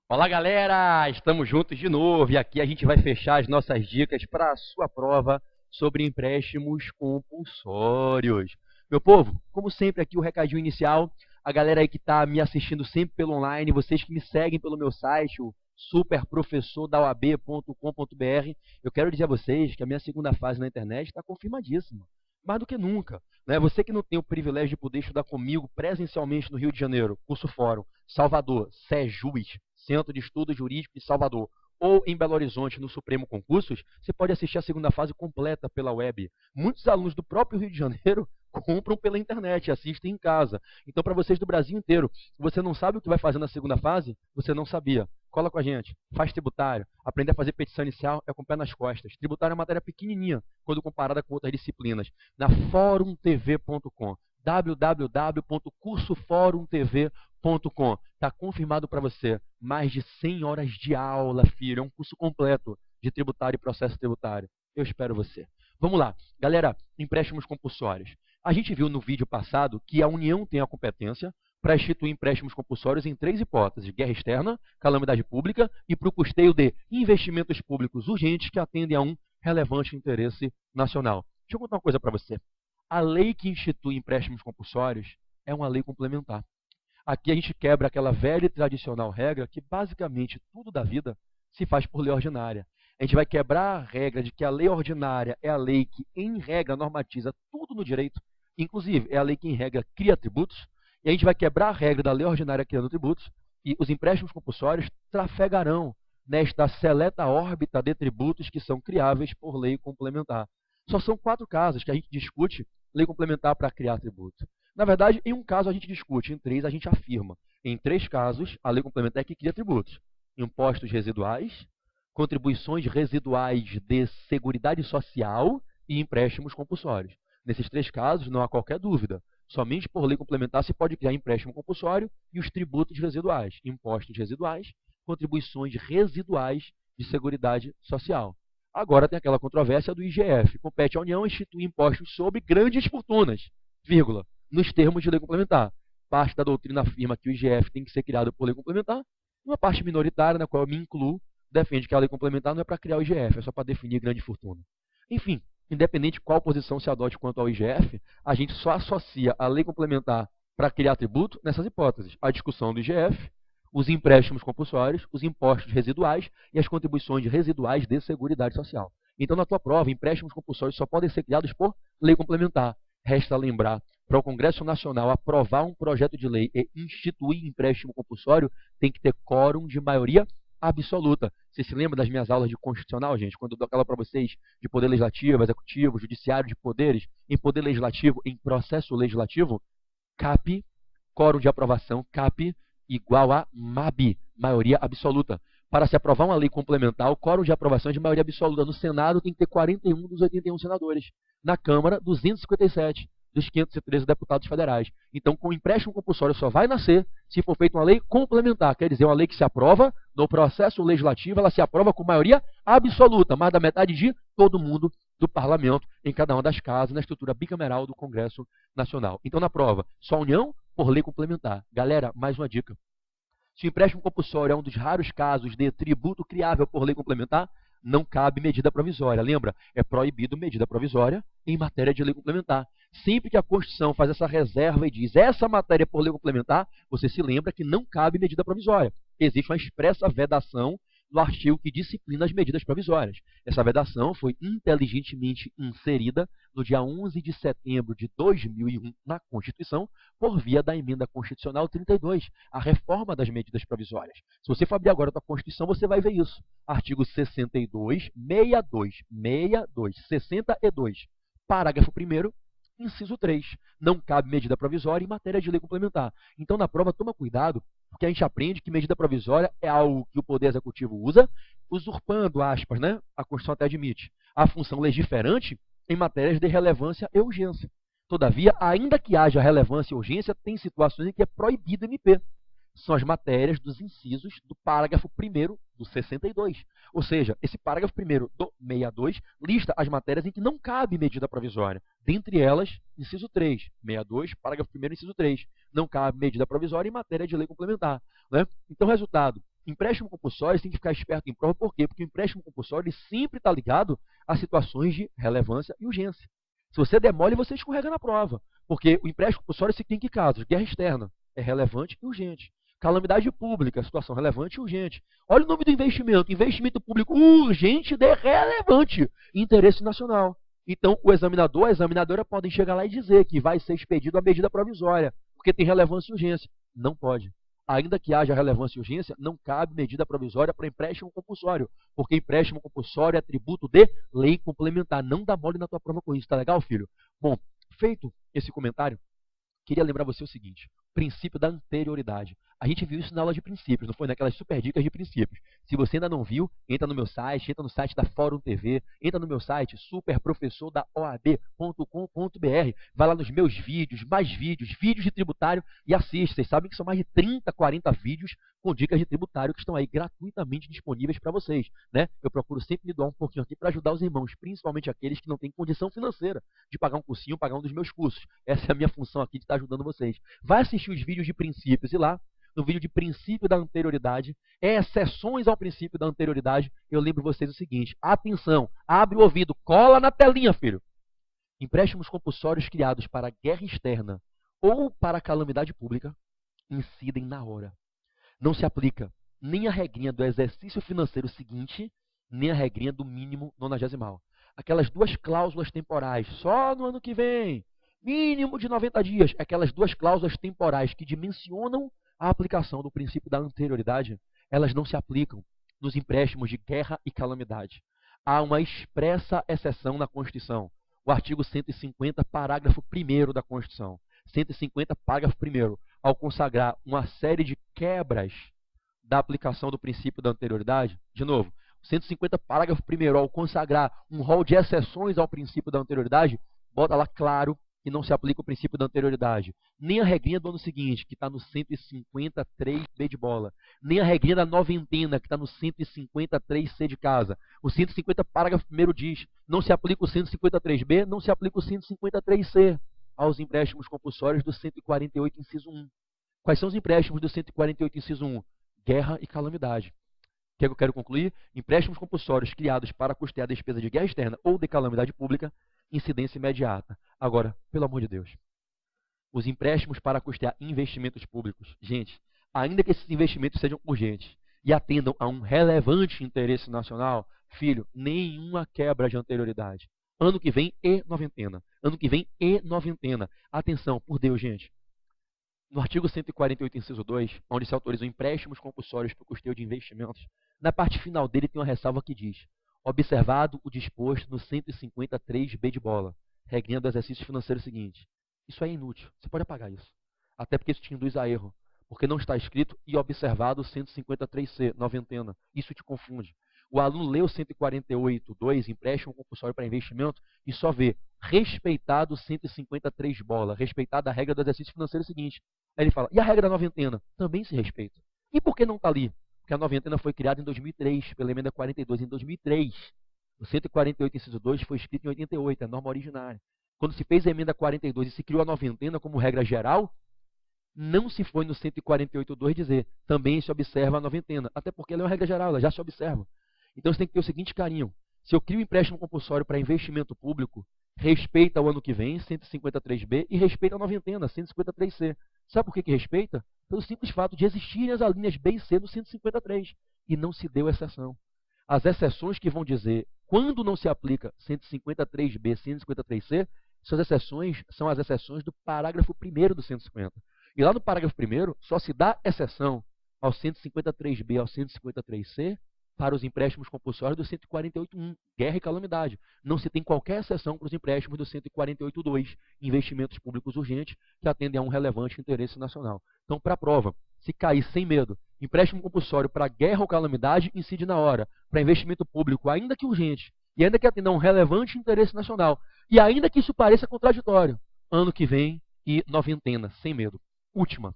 Fala galera, estamos juntos de novo e aqui a gente vai fechar as nossas dicas para a sua prova sobre empréstimos compulsórios. Meu povo, como sempre aqui o recadinho inicial, a galera aí que está me assistindo sempre pelo online, vocês que me seguem pelo meu site, o superprofessordauab.com.br, eu quero dizer a vocês que a minha segunda fase na internet está confirmadíssima, mais do que nunca. Né? Você que não tem o privilégio de poder estudar comigo presencialmente no Rio de Janeiro, curso Fórum, Salvador, SEJUS, Centro de Estudos Jurídicos de Salvador, ou em Belo Horizonte, no Supremo Concursos, você pode assistir a segunda fase completa pela web. Muitos alunos do próprio Rio de Janeiro compram pela internet, assistem em casa. Então, para vocês do Brasil inteiro, se você não sabe o que vai fazer na segunda fase, você não sabia. Cola com a gente, faz tributário, aprender a fazer petição inicial é com o pé nas costas. Tributário é uma matéria pequenininha, quando comparada com outras disciplinas. Na forumtv.com, www.cursoforumtv.com. Está confirmado para você, mais de 100 horas de aula, filho. É um curso completo de tributário e processo tributário. Eu espero você. Vamos lá. Galera, empréstimos compulsórios. A gente viu no vídeo passado que a União tem a competência para instituir empréstimos compulsórios em 3 hipóteses: guerra externa, calamidade pública e para o custeio de investimentos públicos urgentes que atendem a um relevante interesse nacional. Deixa eu contar uma coisa para você. A lei que institui empréstimos compulsórios é uma lei complementar. Aqui a gente quebra aquela velha e tradicional regra que basicamente tudo da vida se faz por lei ordinária. A gente vai quebrar a regra de que a lei ordinária é a lei que, em regra, normatiza tudo no direito, inclusive é a lei que, em regra, cria tributos, e a gente vai quebrar a regra da lei ordinária criando tributos, e os empréstimos compulsórios trafegarão nesta seleta órbita de tributos que são criáveis por lei complementar. Só são 4 casos que a gente discute lei complementar para criar tributo. Na verdade, em um caso a gente discute, em 3 a gente afirma. Em 3 casos, a lei complementar é que cria tributos: impostos residuais, contribuições residuais de seguridade social e empréstimos compulsórios. Nesses 3 casos, não há qualquer dúvida. Somente por lei complementar se pode criar empréstimo compulsório e os tributos residuais: impostos residuais, contribuições residuais de seguridade social. Agora tem aquela controvérsia do IGF. Compete à União instituir impostos sobre grandes fortunas, vírgula, nos termos de lei complementar. Parte da doutrina afirma que o IGF tem que ser criado por lei complementar. Uma parte minoritária, na qual eu me incluo, defende que a lei complementar não é para criar o IGF, é só para definir grande fortuna. Enfim, independente de qual posição se adote quanto ao IGF, a gente só associa a lei complementar para criar tributo nessas hipóteses: a discussão do IGF, os empréstimos compulsórios, os impostos residuais e as contribuições residuais de seguridade social. Então, na tua prova, empréstimos compulsórios só podem ser criados por lei complementar. Resta lembrar, para o Congresso Nacional aprovar um projeto de lei e instituir empréstimo compulsório, tem que ter quórum de maioria absoluta. Você se lembra das minhas aulas de constitucional, gente? Quando eu dou aquela para vocês de poder legislativo, executivo, judiciário de poderes, em poder legislativo, em processo legislativo, CAP, quórum de aprovação, CAP igual a MAB, maioria absoluta. Para se aprovar uma lei complementar, o quórum de aprovação é de maioria absoluta. No Senado tem que ter 41 dos 81 senadores. Na Câmara, 257 dos 513 deputados federais. Então, com o empréstimo compulsório só vai nascer se for feita uma lei complementar. Quer dizer, uma lei que se aprova no processo legislativo, ela se aprova com maioria absoluta, mais da metade de todo mundo do parlamento, em cada uma das casas, na estrutura bicameral do Congresso Nacional. Então, na prova, só a União por lei complementar. Galera, mais uma dica. Se o empréstimo compulsório é um dos raros casos de tributo criável por lei complementar, não cabe medida provisória. Lembra? É proibido medida provisória em matéria de lei complementar. Sempre que a Constituição faz essa reserva e diz essa matéria é por lei complementar, você se lembra que não cabe medida provisória. Existe uma expressa vedação no artigo que disciplina as medidas provisórias. Essa vedação foi inteligentemente inserida no dia 11 de setembro de 2001 na Constituição, por via da emenda constitucional 32, a reforma das medidas provisórias. Se você for abrir agora a tua Constituição, você vai ver isso. Artigo 62, 62, parágrafo 1º, inciso 3. Não cabe medida provisória em matéria de lei complementar. Então, na prova, toma cuidado, porque a gente aprende que medida provisória é algo que o Poder Executivo usa, usurpando, aspas, né? A Constituição até admite, a função legiferante em matérias de relevância e urgência. Todavia, ainda que haja relevância e urgência, tem situações em que é proibido MP. São as matérias dos incisos do parágrafo 1º do 62. Ou seja, esse parágrafo 1º do 62 lista as matérias em que não cabe medida provisória. Dentre elas, inciso 3, 62, parágrafo 1º, inciso 3. Não cabe medida provisória em matéria de lei complementar. Né? Então, resultado, empréstimo compulsório, você tem que ficar esperto em prova. Por quê? Porque o empréstimo compulsório ele sempre está ligado a situações de relevância e urgência. Se você der mole, você escorrega na prova. Porque o empréstimo compulsório você tem que casos? Guerra externa, é relevante e urgente. Calamidade pública, situação relevante e urgente. Olha o nome do investimento. Investimento público urgente e relevante. Interesse nacional. Então, o examinador, a examinadora podem chegar lá e dizer que vai ser expedido a medida provisória, porque tem relevância e urgência. Não pode. Ainda que haja relevância e urgência, não cabe medida provisória para empréstimo compulsório, porque empréstimo compulsório é atributo de lei complementar. Não dá mole na tua prova com isso, tá legal, filho? Bom, feito esse comentário, queria lembrar você o seguinte: princípio da anterioridade. A gente viu isso na aula de princípios, não foi? Naquelas super dicas de princípios. Se você ainda não viu, entra no meu site, entra no site da Fórum TV, entra no meu site superprofessordaoab.com.br, vai lá nos meus vídeos, mais vídeos, vídeos de tributário e assiste. Vocês sabem que são mais de 30, 40 vídeos com dicas de tributário que estão aí gratuitamente disponíveis para vocês, né? Eu procuro sempre me doar um pouquinho aqui para ajudar os irmãos, principalmente aqueles que não têm condição financeira de pagar um cursinho, pagar um dos meus cursos. Essa é a minha função aqui de estar ajudando vocês. Vai assistir os vídeos de princípios e lá, no vídeo de princípio da anterioridade, exceções ao princípio da anterioridade, eu lembro vocês o seguinte: atenção, abre o ouvido, cola na telinha, filho. Empréstimos compulsórios criados para guerra externa ou para calamidade pública incidem na hora. Não se aplica nem a regrinha do exercício financeiro seguinte, nem a regrinha do mínimo nonagesimal. Aquelas duas cláusulas temporais, só no ano que vem, mínimo de 90 dias, aquelas duas cláusulas temporais que dimensionam a aplicação do princípio da anterioridade, elas não se aplicam nos empréstimos de guerra e calamidade. Há uma expressa exceção na Constituição. O artigo 150, parágrafo 1º da Constituição. 150, parágrafo 1º, ao consagrar uma série de quebras da aplicação do princípio da anterioridade, de novo, 150, parágrafo 1º, ao consagrar um rol de exceções ao princípio da anterioridade, bota lá claro que não se aplica o princípio da anterioridade. Nem a regrinha do ano seguinte, que está no 153B de bola. Nem a regrinha da noventena, que está no 153C de casa. O 150, parágrafo 1º diz: não se aplica o 153B, não se aplica o 153C aos empréstimos compulsórios do 148, inciso 1. Quais são os empréstimos do 148, inciso 1? Guerra e calamidade. O que é que eu quero concluir? Empréstimos compulsórios criados para custear a despesa de guerra externa ou de calamidade pública, incidência imediata. Agora, pelo amor de Deus, os empréstimos para custear investimentos públicos, gente, ainda que esses investimentos sejam urgentes e atendam a um relevante interesse nacional, filho, nenhuma quebra de anterioridade. Ano que vem e noventena. Ano que vem e noventena. Atenção, por Deus, gente. No artigo 148, inciso 2, onde se autorizam empréstimos compulsórios para o custeio de investimentos, na parte final dele tem uma ressalva que diz: observado o disposto no 153B de bola, regrinha do exercício financeiro seguinte. Isso é inútil, você pode apagar isso. Até porque isso te induz a erro, porque não está escrito e observado o 153C, noventena. Isso te confunde. O aluno lê o 148.2, empréstimo compulsório para investimento, e só vê respeitado 153 bola, respeitada a regra do exercício financeiro seguinte. Aí ele fala: e a regra da noventena? Também se respeita. E por que não está ali? Porque a noventena foi criada em 2003, pela emenda 42, em 2003. O 148, inciso 2, foi escrito em 88, é a norma originária. Quando se fez a emenda 42 e se criou a noventena como regra geral, não se foi no 148.2 dizer também se observa a noventena, até porque ela é uma regra geral, ela já se observa. Então você tem que ter o seguinte carinho: se eu crio um empréstimo compulsório para investimento público, respeita o ano que vem, 153B, e respeita a noventena, 153C. Sabe por que respeita? Pelo simples fato de existirem as alíneas B e C no 153, e não se deu exceção. As exceções que vão dizer quando não se aplica 153B, 153C, são as exceções do parágrafo 1º do 150. E lá no parágrafo 1º, só se dá exceção ao 153B, ao 153C, para os empréstimos compulsórios do 148.1, guerra e calamidade. Não se tem qualquer exceção para os empréstimos do 148.2, investimentos públicos urgentes, que atendem a um relevante interesse nacional. Então, para a prova, se cair sem medo, empréstimo compulsório para guerra ou calamidade incide na hora. Para investimento público, ainda que urgente, e ainda que atenda a um relevante interesse nacional, e ainda que isso pareça contraditório, ano que vem e noventena, sem medo. Última.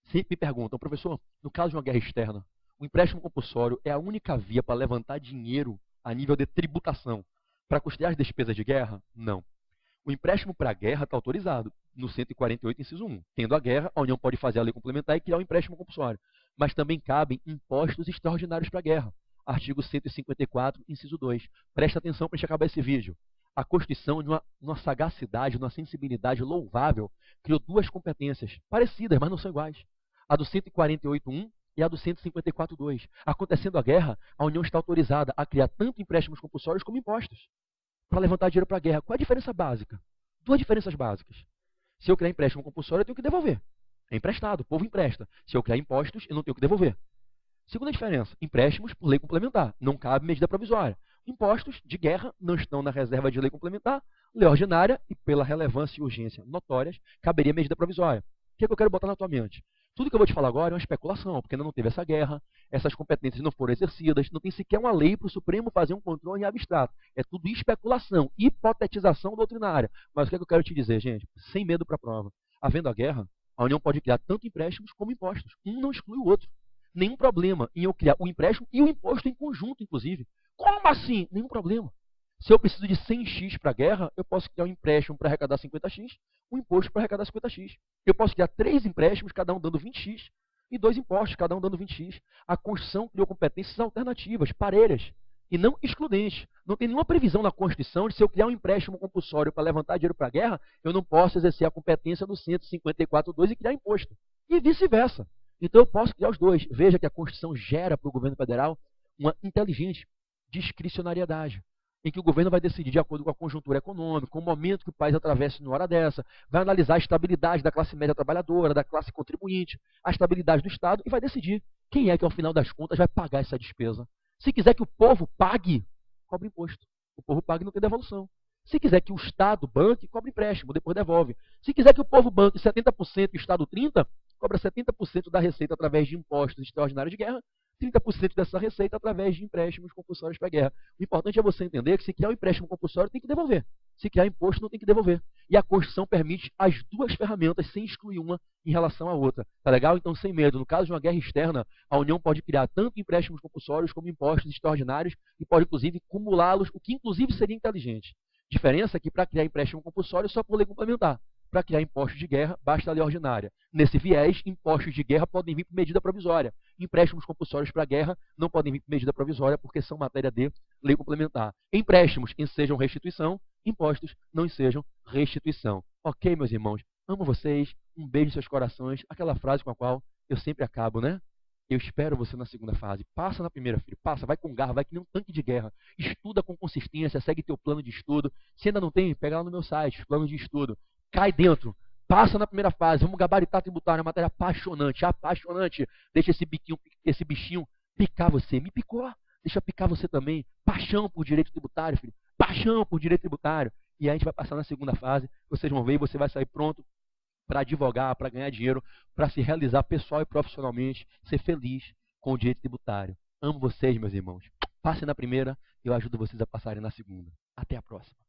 Sempre me perguntam: professor, no caso de uma guerra externa, o empréstimo compulsório é a única via para levantar dinheiro a nível de tributação para custear as despesas de guerra? Não. O empréstimo para a guerra está autorizado no 148, inciso 1. Tendo a guerra, a União pode fazer a lei complementar e criar um empréstimo compulsório. mas também cabem impostos extraordinários para a guerra. Artigo 154, inciso 2. Presta atenção para a gente acabar esse vídeo. A Constituição, numa sagacidade, numa sensibilidade louvável, criou duas competências parecidas, mas não são iguais. A do 148.1 e a do 154.2. Acontecendo a guerra, a União está autorizada a criar tanto empréstimos compulsórios como impostos para levantar dinheiro para a guerra. Qual a diferença básica? Duas diferenças básicas. Se eu criar empréstimo compulsório, eu tenho que devolver. É emprestado, o povo empresta. Se eu criar impostos, eu não tenho que devolver. Segunda diferença, empréstimos por lei complementar, não cabe medida provisória. Impostos de guerra não estão na reserva de lei complementar, lei ordinária e pela relevância e urgência notórias, caberia medida provisória. O que é que eu quero botar na tua mente? Tudo que eu vou te falar agora é uma especulação, porque ainda não teve essa guerra, essas competências não foram exercidas, não tem sequer uma lei para o Supremo fazer um controle em abstrato. É tudo especulação, hipotetização doutrinária. Mas o que é que eu quero te dizer, gente? Sem medo para a prova. Havendo a guerra, a União pode criar tanto empréstimos como impostos. Um não exclui o outro. Nenhum problema em eu criar o empréstimo e o imposto em conjunto, inclusive. Como assim? Nenhum problema. Se eu preciso de 100x para a guerra, eu posso criar um empréstimo para arrecadar 50x, um imposto para arrecadar 50x. Eu posso criar 3 empréstimos, cada um dando 20x, e 2 impostos, cada um dando 20x. A Constituição criou competências alternativas, parelhas, e não excludentes. Não tem nenhuma previsão na Constituição de se eu criar um empréstimo compulsório para levantar dinheiro para a guerra, eu não posso exercer a competência do 154.2 e criar imposto. E vice-versa. Então eu posso criar os dois. Veja que a Constituição gera para o governo federal uma inteligente discricionariedade, em que o governo vai decidir de acordo com a conjuntura econômica, com o momento que o país atravessa numa hora dessa, vai analisar a estabilidade da classe média trabalhadora, da classe contribuinte, a estabilidade do Estado e vai decidir quem é que, ao final das contas, vai pagar essa despesa. Se quiser que o povo pague, cobre imposto. O povo pague e não tem devolução. Se quiser que o Estado banque, cobre empréstimo, depois devolve. Se quiser que o povo banque 70% e o Estado 30%, cobra 70% da receita através de impostos extraordinários de guerra, 30% dessa receita através de empréstimos compulsórios para a guerra. O importante é você entender que se criar um empréstimo compulsório, tem que devolver. Se criar imposto, não tem que devolver. E a Constituição permite as duas ferramentas sem excluir uma em relação à outra. Tá legal? Então, sem medo. No caso de uma guerra externa, a União pode criar tanto empréstimos compulsórios como impostos extraordinários e pode, inclusive, cumulá-los, o que, inclusive, seria inteligente. Diferença é que, para criar empréstimo compulsório, só por lei complementar. Para criar impostos de guerra, basta a lei ordinária. Nesse viés, impostos de guerra podem vir por medida provisória. Empréstimos compulsórios para a guerra não podem vir por medida provisória porque são matéria de lei complementar. Empréstimos ensejam restituição, impostos não ensejam restituição. Ok, meus irmãos? Amo vocês, um beijo em seus corações. Aquela frase com a qual eu sempre acabo, né? Eu espero você na segunda fase. Passa na primeira, filho. Passa, vai com garra, vai que nem um tanque de guerra. Estuda com consistência, segue teu plano de estudo. Se ainda não tem, pega lá no meu site, plano de estudo. Cai dentro, passa na primeira fase, vamos gabaritar tributário, é uma matéria apaixonante, apaixonante. Deixa esse bichinho picar você. Me picou, deixa picar você também. Paixão por direito tributário, filho. Paixão por direito tributário. E aí a gente vai passar na segunda fase, vocês vão ver e você vai sair pronto para advogar, para ganhar dinheiro, para se realizar pessoal e profissionalmente, ser feliz com o direito tributário. Amo vocês, meus irmãos. Passem na primeira, eu ajudo vocês a passarem na segunda. Até a próxima.